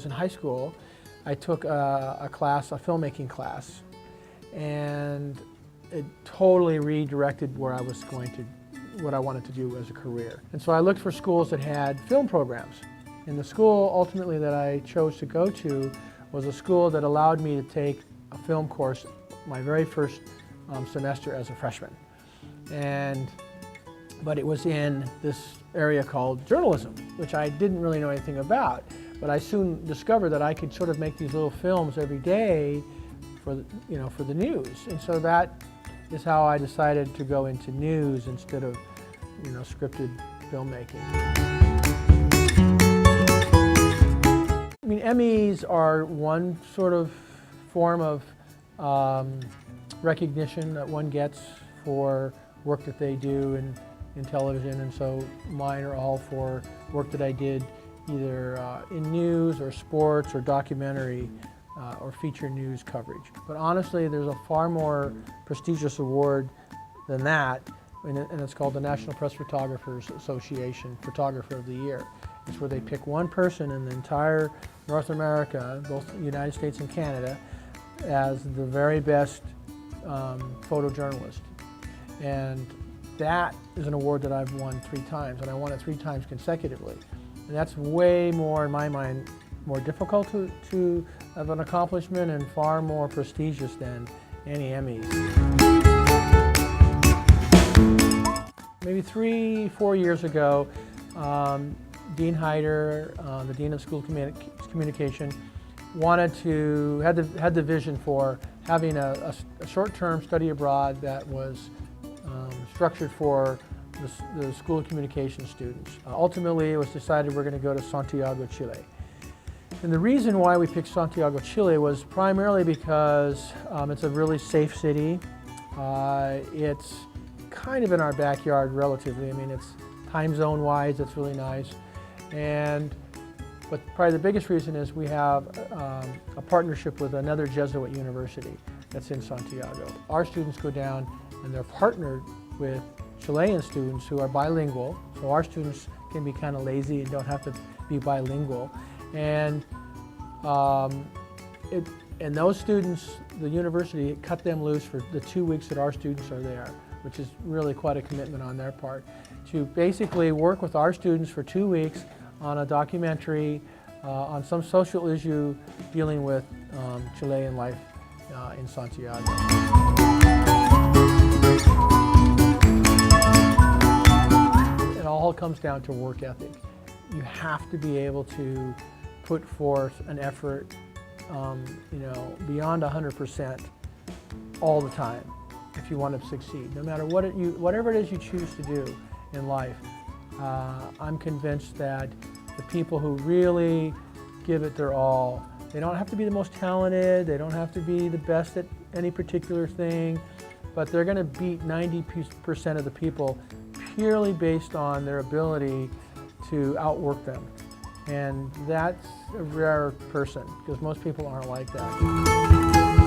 in high school, I took a filmmaking class, and it totally redirected where I was going to, what I wanted to do as a career. And so I looked for schools that had film programs. And the school ultimately that I chose to go to was a school that allowed me to take a film course my very first semester as a freshman. But it was in this area called journalism, which I didn't really know anything about. But I soon discovered that I could sort of make these little films every day for the news. And so that is how I decided to go into news instead of scripted filmmaking. I mean, Emmys are one sort of form of recognition that one gets for work that they do in television, and so mine are all for work that I did either in news or sports or documentary or feature news coverage. But honestly, there's a far more prestigious award than that, and it's called the National Press Photographers Association Photographer of the Year. It's where they pick one person in the entire North America, both the United States and Canada, as the very best photojournalist. And that is an award that I've won 3 times, and I won it 3 times consecutively. And that's way more, in my mind, more difficult to have an accomplishment and far more prestigious than any Emmys. Maybe 3-4 years ago, Dean Hyder, the Dean of School Communication, had the vision for having a short-term study abroad that was structured for the School of Communication students. Ultimately, it was decided we're going to go to Santiago, Chile. And the reason why we picked Santiago, Chile was primarily because it's a really safe city. It's kind of in our backyard relatively. I mean, it's time zone-wise, it's really nice. But probably the biggest reason is we have a partnership with another Jesuit university that's in Santiago. Our students go down and they're partnered with Chilean students who are bilingual, so our students can be kind of lazy and don't have to be bilingual. And those students, the university cut them loose for the 2 weeks that our students are there, which is really quite a commitment on their part, to basically work with our students for 2 weeks on a documentary on some social issue dealing with Chilean life in Santiago. It all comes down to work ethic. You have to be able to put forth an effort, beyond 100% all the time if you want to succeed. No matter whatever it is you choose to do in life, I'm convinced that the people who really give it their all, they don't have to be the most talented, they don't have to be the best at any particular thing, but they're going to beat 90% of the people purely based on their ability to outwork them. And that's a rare person, because most people aren't like that.